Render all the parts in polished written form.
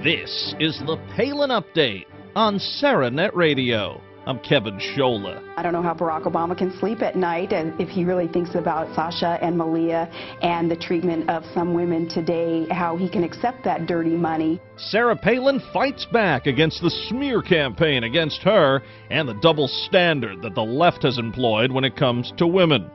This is the Palin Update on SaraNet Radio. I'm Kevin Scholla. I don't know how Barack Obama can sleep at night and if he really thinks about Sasha and Malia and the treatment of some women today, how he can accept that dirty money. Sarah Palin fights back against the smear campaign against her and the double standard that the left has employed when it comes to women.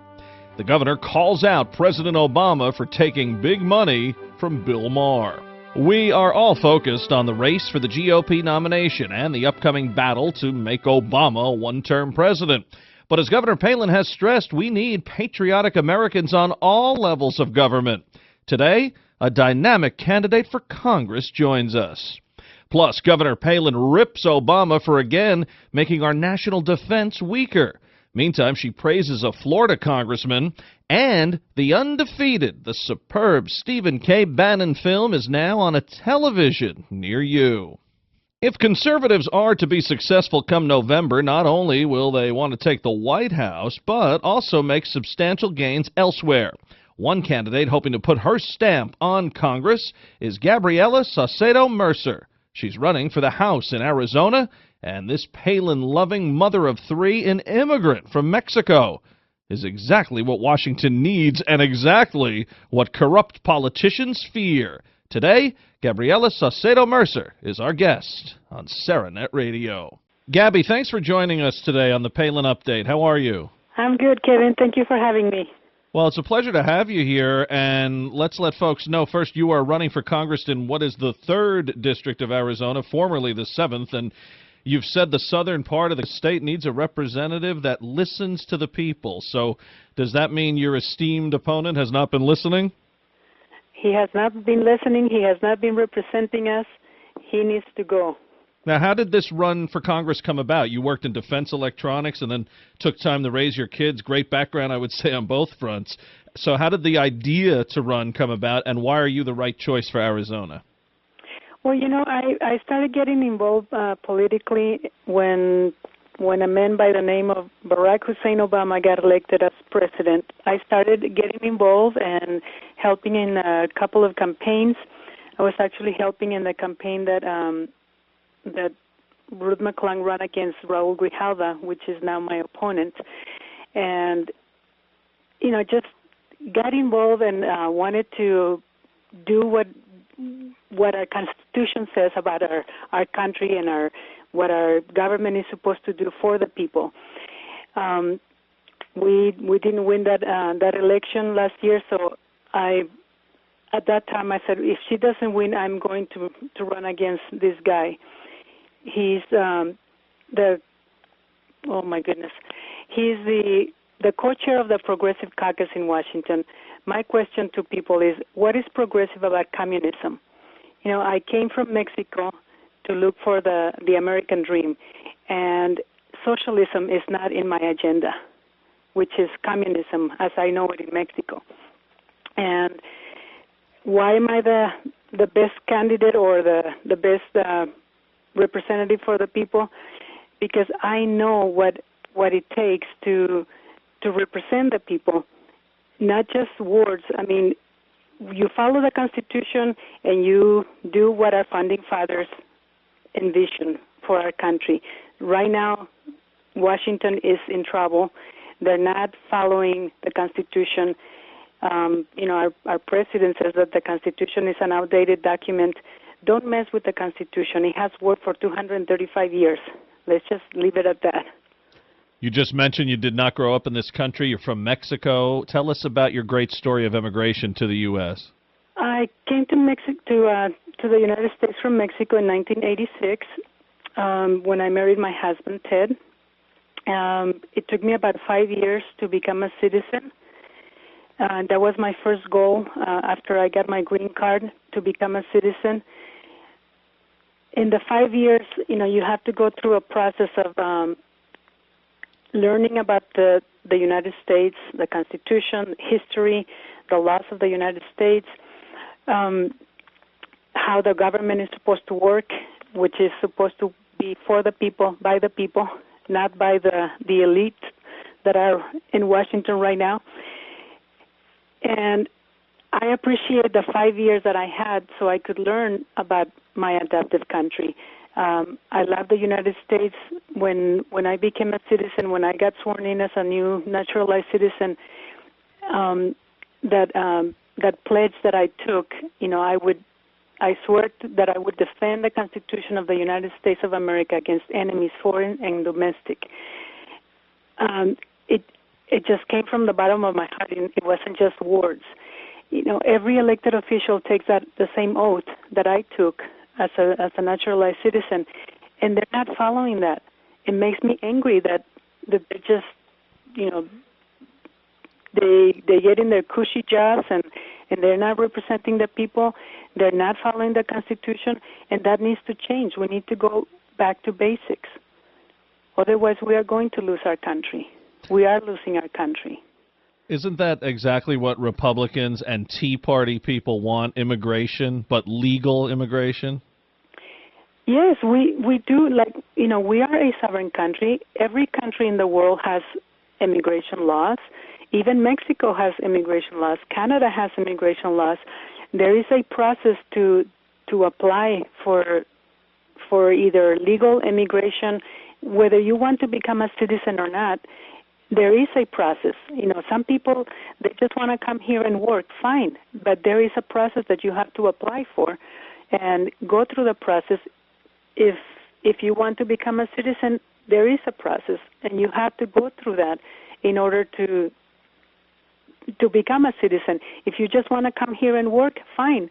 The governor calls out President Obama for taking big money from Bill Maher. We are all focused on the race for the GOP nomination and the upcoming battle to make Obama a one-term president. But as Governor Palin has stressed, we need patriotic Americans on all levels of government. Today, a dynamic candidate for Congress joins us. Plus, Governor Palin rips Obama for again making our national defense weaker. Meantime, she praises a Florida congressman, and the undefeated, the superb Stephen K. Bannon film is now on a television near you. If conservatives are to be successful come November, not only will they want to take the White House, but also make substantial gains elsewhere. One candidate hoping to put her stamp on Congress is Gabriela Saucedo Mercer. She's running for the House in Arizona, and this Palin-loving mother of three, an immigrant from Mexico, is exactly what Washington needs and exactly what corrupt politicians fear. Today, Gabriela Saucedo Mercer is our guest on SaraNet Radio. Gabby, thanks for joining us today on the Palin Update. How are you? I'm good, Kevin. Thank you for having me. Well, it's a pleasure to have you here, and let's let folks know. First, you are running for Congress in what is the 3rd District of Arizona, formerly the 7th, and you've said the southern part of the state needs a representative that listens to the people. So does that mean your esteemed opponent has not been listening? He has not been listening. He has not been representing us. He needs to go. Now, how did this run for Congress come about? You worked in defense electronics and then took time to raise your kids. Great background, I would say, on both fronts. So how did the idea to run come about, and why are you the right choice for Arizona? Well, you know, I started getting involved politically when a man by the name of Barack Hussein Obama got elected as president. I started getting involved and helping in a couple of campaigns. I was actually helping in the campaign that Ruth McClung ran against Raul Grijalva, which is now my opponent. And, you know, just got involved and wanted to do what our Constitution says about our country and what our government is supposed to do for the people. We didn't win that election last year, so at that time I said, if she doesn't win, I'm going to run against this guy. He's oh my goodness, he's the co-chair of the Progressive Caucus in Washington. My question to people is, what is progressive about communism? You know, I came from Mexico to look for the American dream, and socialism is not in my agenda, which is communism as I know it in Mexico. And why am I the best candidate or the best representative for the people? Because I know what it takes to represent the people, not just words. I mean, you follow the Constitution and you do what our founding fathers envisioned for our country. Right now, Washington is in trouble. They're not following the Constitution. You know, our president says that the Constitution is an outdated document. Don't mess with the Constitution. It has worked for 235 years. Let's just leave it at that. You just mentioned you did not grow up in this country. You're from Mexico. Tell us about your great story of immigration to the U.S. I came to the United States from Mexico in 1986 when I married my husband, Ted. It took me about 5 years to become a citizen. That was my first goal after I got my green card, to become a citizen. In the 5 years, you know, you have to go through a process of learning about the United States, the Constitution, history, the laws of the United States, how the government is supposed to work, which is supposed to be for the people, by the people, not by the elite that are in Washington right now. And I appreciate the 5 years that I had so I could learn about my adoptive country. I love the United States. When I became a citizen, when I got sworn in as a new naturalized citizen, that pledge that I took, I swore that I would defend the Constitution of the United States of America against enemies, foreign and domestic. It just came from the bottom of my heart. It wasn't just words. Every elected official takes the same oath that I took as a naturalized citizen, and they're not following that. It makes me angry that they're just, they get in their cushy jobs and they're not representing the people. They're not following the Constitution, and that needs to change. We need to go back to basics. Otherwise, we are going to lose our country. We are losing our country. Isn't that exactly what Republicans and Tea Party people want, immigration, but legal immigration? Yes, we do. We are a sovereign country. Every country in the world has immigration laws. Even Mexico has immigration laws. Canada has immigration laws. There is a process to apply for either legal immigration, whether you want to become a citizen or not. There is a process. Some people, they just want to come here and work, fine. But there is a process that you have to apply for and go through the process. If you want to become a citizen, there is a process, and you have to go through that in order to become a citizen. If you just want to come here and work, fine,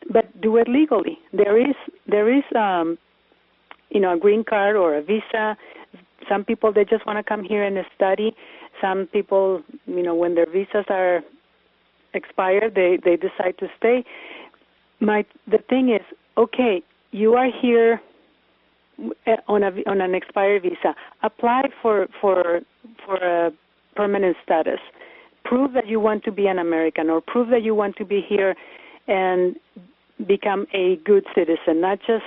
but do it legally. There is a green card or a visa. Some people, they just want to come here and study. Some people, when their visas are expired, they decide to stay. The thing is, okay, you are here on an expired visa. Apply for a permanent status. Prove that you want to be an American, or prove that you want to be here and become a good citizen, not just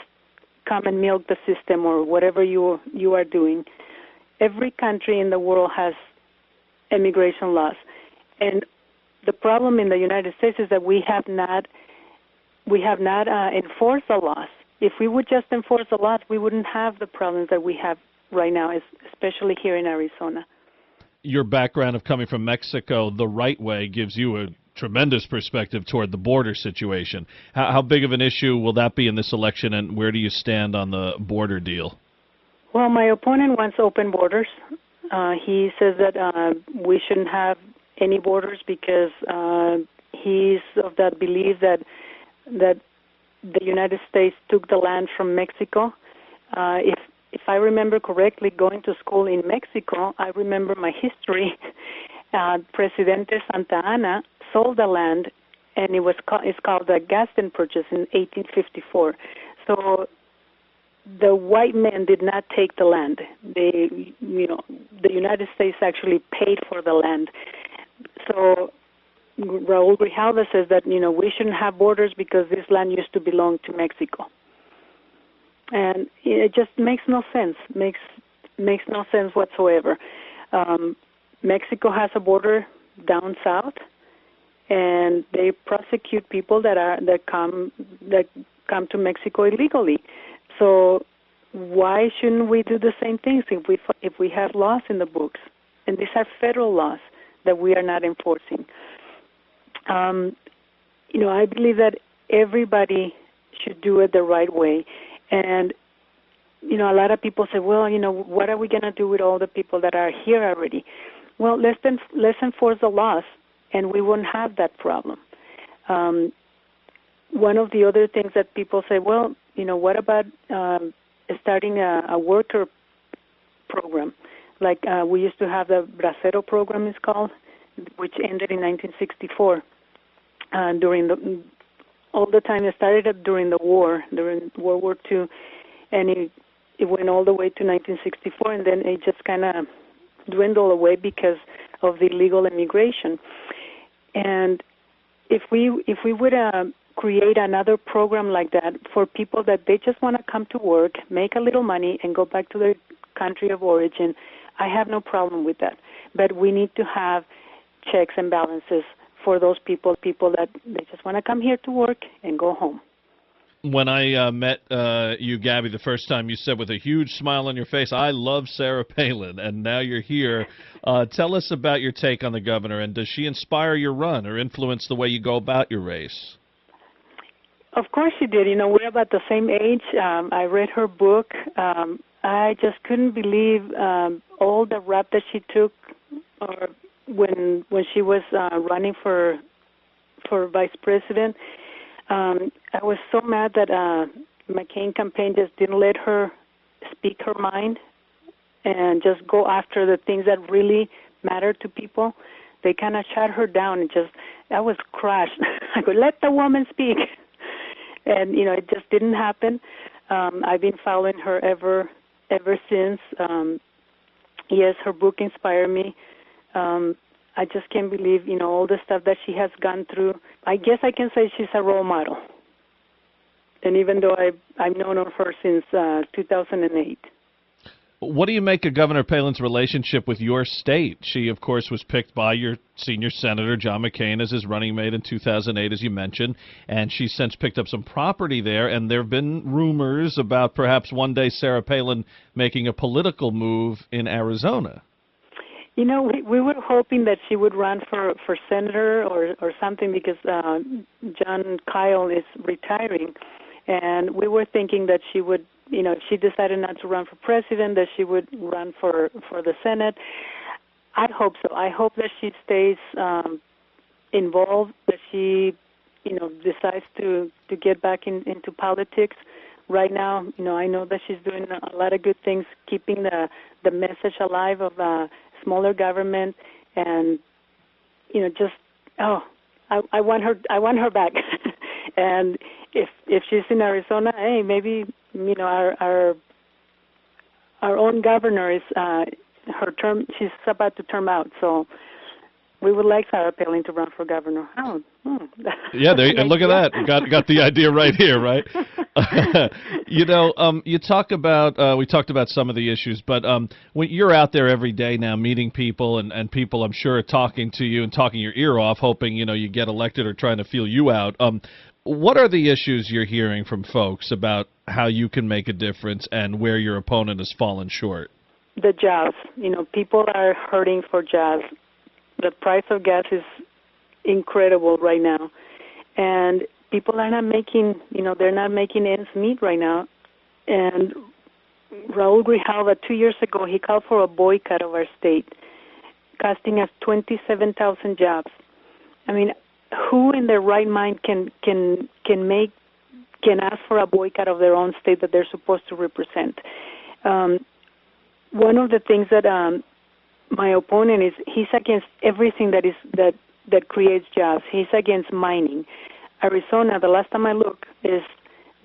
come and milk the system or whatever you are doing. Every country in the world has immigration laws, and the problem in the United States is that we have not enforced the laws. If we would just enforce the laws, we wouldn't have the problems that we have right now, especially here in Arizona. Your background of coming from Mexico the right way gives you a tremendous perspective toward the border situation. How big of an issue will that be in this election, and where do you stand on the border deal? Well, my opponent wants open borders. He says that we shouldn't have any borders because he's of that belief that the United States took the land from Mexico. If I remember correctly, going to school in Mexico, I remember my history. Presidente Santa Anna sold the land, and it's called the Gaston Purchase in 1854. So the white men did not take the land. The United States actually paid for the land. So Raul Grijalva says that we shouldn't have borders because this land used to belong to Mexico. And it just makes no sense. Makes no sense whatsoever. Mexico has a border down south, and they prosecute people that come to Mexico illegally. So why shouldn't we do the same things if we have laws in the books? And these are federal laws that we are not enforcing. I believe that everybody should do it the right way. And, a lot of people say, well, what are we going to do with all the people that are here already? Well, let's enforce the laws, and we won't have that problem. One of the other things that people say, well, what about starting a worker program? Like we used to have the Bracero program, it's called, which ended in 1964. All the time it started during the war, during World War II, and it went all the way to 1964, and then it just kind of dwindled away because of the illegal immigration. And if we would create another program like that for people that they just want to come to work, make a little money, and go back to their country of origin, I have no problem with that. But we need to have checks and balances for those people that they just want to come here to work and go home. When I met you, Gabby, the first time, you said with a huge smile on your face, "I love Sarah Palin," and now you're here. Tell us about your take on the governor, and does she inspire your run or influence the way you go about your race? Of course she did. You know, we're about the same age. I read her book. I just couldn't believe all the rap that she took when she was running for vice president. I was so mad that McCain campaign just didn't let her speak her mind and just go after the things that really matter to people. They kind of shut her down and I was crushed. I go, let the woman speak. And, you know, it just didn't happen. I've been following her ever since. Yes, her book inspired me. I just can't believe, you know, all the stuff that she has gone through. I guess I can say she's a role model. And even though I've known her since 2008. What do you make of Governor Palin's relationship with your state? She, of course, was picked by your senior senator, John McCain, as his running mate in 2008, as you mentioned, and she's since picked up some property there, and there have been rumors about perhaps one day Sarah Palin making a political move in Arizona. You know, we were hoping that she would run for senator or something because John Kyle is retiring, and we were thinking that she would, you know, if she decided not to run for president, that she would run for the Senate. I hope so. I hope that she stays involved, that she, you know, decides to get back into politics. Right now, you know, I know that she's doing a lot of good things, keeping the message alive of smaller government, and, you know, just I want her back. And if she's in Arizona, hey, maybe, you know, our own governor is her term. She's about to term out, so we would like Sarah Palin to run for governor. Yeah, and look at that. Got the idea right here, right? You know, you talk about we talked about some of the issues, but when you're out there every day now meeting people and people, I'm sure, are talking to you and talking your ear off, hoping, you know, you get elected or trying to feel you out. What are the issues you're hearing from folks about how you can make a difference and where your opponent has fallen short? The jobs. You know, people are hurting for jobs. The price of gas is incredible right now, and people are not making, you know, they're not making ends meet right now. And Raul Grijalva, 2 years ago, he called for a boycott of our state, costing us 27,000 jobs. I mean, who in their right mind can ask for a boycott of their own state that they're supposed to represent? One of the things that my opponent is, he's against everything that creates jobs. He's against mining. Arizona, the last time I looked, is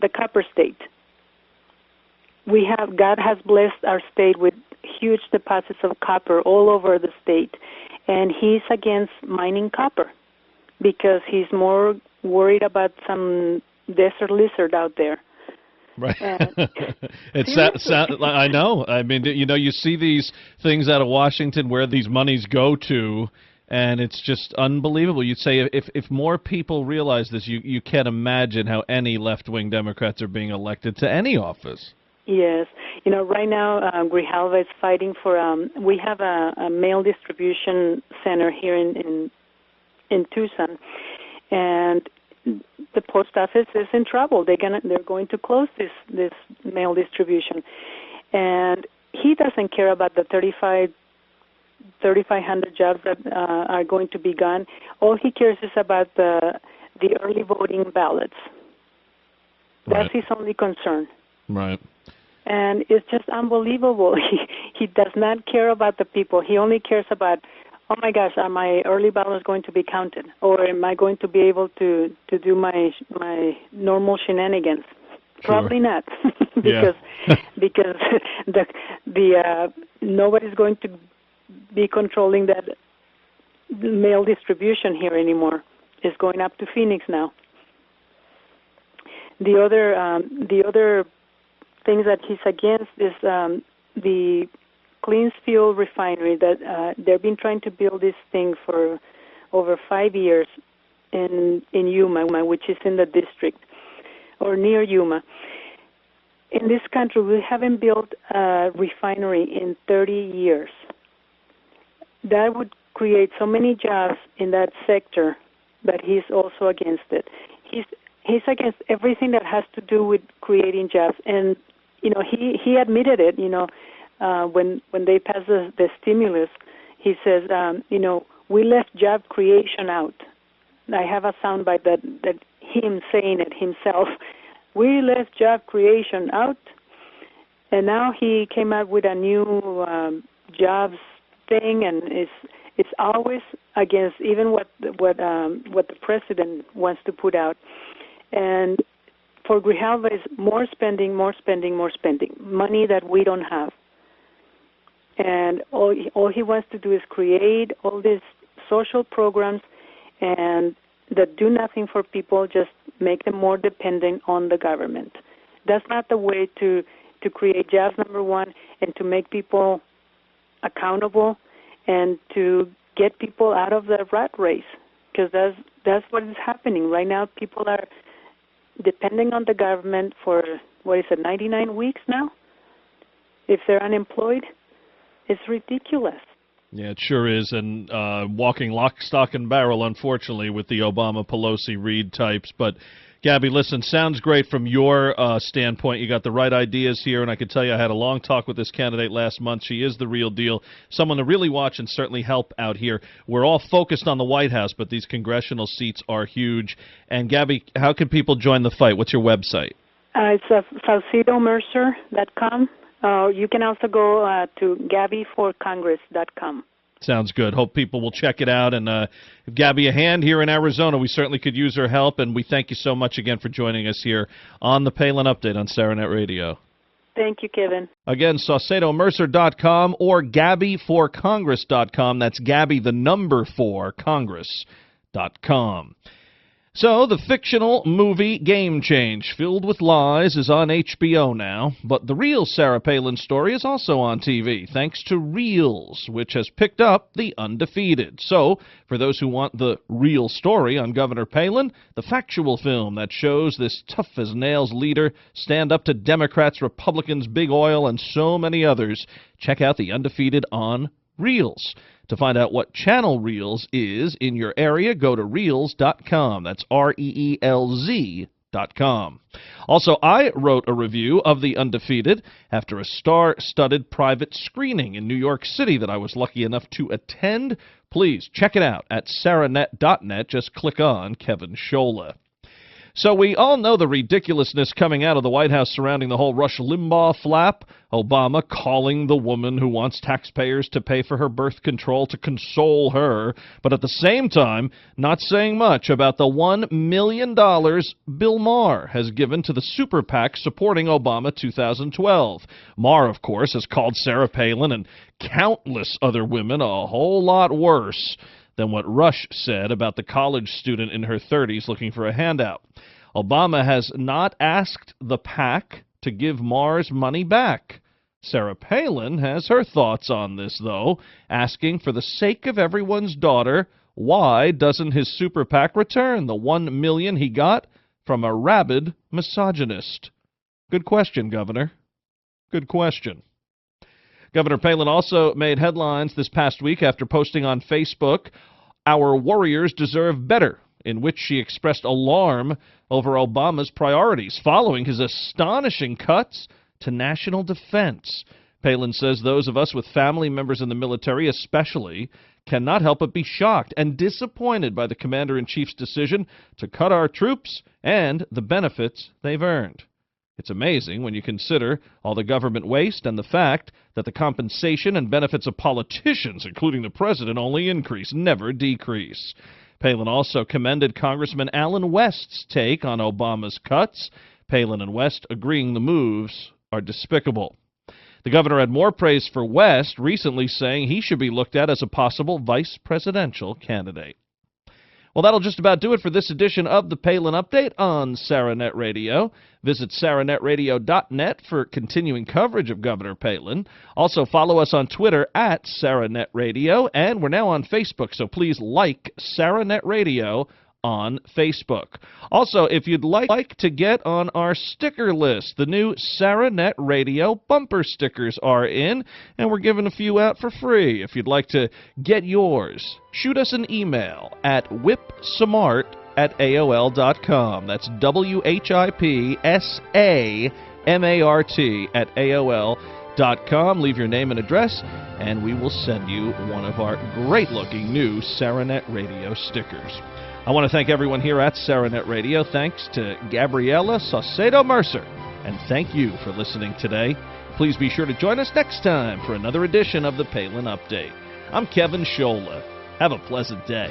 the copper state. God has blessed our state with huge deposits of copper all over the state, and he's against mining copper because he's more worried about some desert lizard out there. Right. I know. I mean, you know, you see these things out of Washington where these monies go to, and it's just unbelievable. You'd say if more people realize this, you can't imagine how any left-wing Democrats are being elected to any office. Yes. You know, right now, Grijalva is fighting for, we have a mail distribution center here in Tucson, and the post office is in trouble. They're going to close this mail distribution, and he doesn't care about the 3,500 jobs that are going to be gone. All he cares is about the early voting ballots. That's his only concern. Right. And it's just unbelievable. He does not care about the people. He only cares about, oh my gosh, are my early ballots going to be counted, or am I going to be able to do my normal shenanigans? Sure. Probably not, because the nobody's going to be controlling that mail distribution here anymore. It's going up to Phoenix now. The other things that he's against is the clean fuel refinery that they've been trying to build this thing for over 5 years in Yuma, which is in the district, or near Yuma. In this country, we haven't built a refinery in 30 years. That would create so many jobs in that sector that he's also against it. He's against everything that has to do with creating jobs, and he admitted it. When they passed the stimulus, he says, we left job creation out. I have a soundbite that him saying it himself. We left job creation out, and now he came out with a new jobs thing, and it's always against even what the president wants to put out. And for Grijalva is more spending, money that we don't have. And all he wants to do is create all these social programs and that do nothing for people, just make them more dependent on the government. That's not the way to create jobs, number one, and to make people accountable and to get people out of the rat race, because that's what is happening. Right now, people are depending on the government for, 99 weeks now? If they're unemployed? It's ridiculous. Yeah, it sure is, and walking lock, stock, and barrel, unfortunately, with the Obama, Pelosi, Reid types. But, Gabby, listen, sounds great from your standpoint. You got the right ideas here, and I can tell you I had a long talk with this candidate last month. She is the real deal, someone to really watch and certainly help out here. We're all focused on the White House, but these congressional seats are huge. And, Gabby, how can people join the fight? What's your website? It's SaucedoMercer.com. You can also go to GabbyForCongress.com. Sounds good. Hope people will check it out. And give Gabby a hand here in Arizona. We certainly could use her help. And we thank you so much again for joining us here on the Palin Update on Saranet Radio. Thank you, Kevin. Again, SaucedoMercer.com or GabbyForCongress.com. That's Gabby, the number 4, Congress.com. So, the fictional movie Game Change, filled with lies, is on HBO now, but the real Sarah Palin story is also on TV, thanks to Reels, which has picked up The Undefeated. So, for those who want the real story on Governor Palin, the factual film that shows this tough-as-nails leader stand up to Democrats, Republicans, Big Oil, and so many others, check out The Undefeated on Reels. To find out what channel Reels is in your area, go to Reels.com. That's REELZ.com. Also, I wrote a review of The Undefeated after a star-studded private screening in New York City that I was lucky enough to attend. Please check it out at saranet.net. Just click on Kevin Scholla. So we all know the ridiculousness coming out of the White House surrounding the whole Rush Limbaugh flap. Obama calling the woman who wants taxpayers to pay for her birth control to console her, but at the same time not saying much about the $1 million Bill Maher has given to the super PAC supporting Obama 2012. Maher, of course, has called Sarah Palin and countless other women a whole lot worse than what Rush said about the college student in her 30s looking for a handout. Obama has not asked the PAC to give Maher's money back. Sarah Palin has her thoughts on this, though, asking for the sake of everyone's daughter, why doesn't his super PAC return the $1 million he got from a rabid misogynist? Good question, Governor. Good question. Governor Palin also made headlines this past week after posting on Facebook, "Our warriors deserve better," in which she expressed alarm over Obama's priorities following his astonishing cuts to national defense. Palin says those of us with family members in the military especially cannot help but be shocked and disappointed by the commander-in-chief's decision to cut our troops and the benefits they've earned. It's amazing when you consider all the government waste and the fact that the compensation and benefits of politicians, including the president, only increase, never decrease. Palin also commended Congressman Allen West's take on Obama's cuts. Palin and West agreeing the moves are despicable. The governor had more praise for West, recently saying he should be looked at as a possible vice presidential candidate. Well, that'll just about do it for this edition of the Palin Update on SaraNet Radio. Visit SaraNetRadio.net for continuing coverage of Governor Palin. Also, follow us on Twitter at SaraNet Radio, and we're now on Facebook, so please like SaraNet Radio on Facebook. Also, if you'd like to get on our sticker list, the new SaraNet Radio bumper stickers are in, and we're giving a few out for free. If you'd like to get yours, shoot us an email at whipsamart@AOL.com. That's WHIPSAMART@AOL.com. Leave your name and address, and we will send you one of our great-looking new SaraNet Radio stickers. I want to thank everyone here at SaraNet Radio. Thanks to Gabriela Saucedo Mercer, and thank you for listening today. Please be sure to join us next time for another edition of the Palin Update. I'm Kevin Scholla. Have a pleasant day.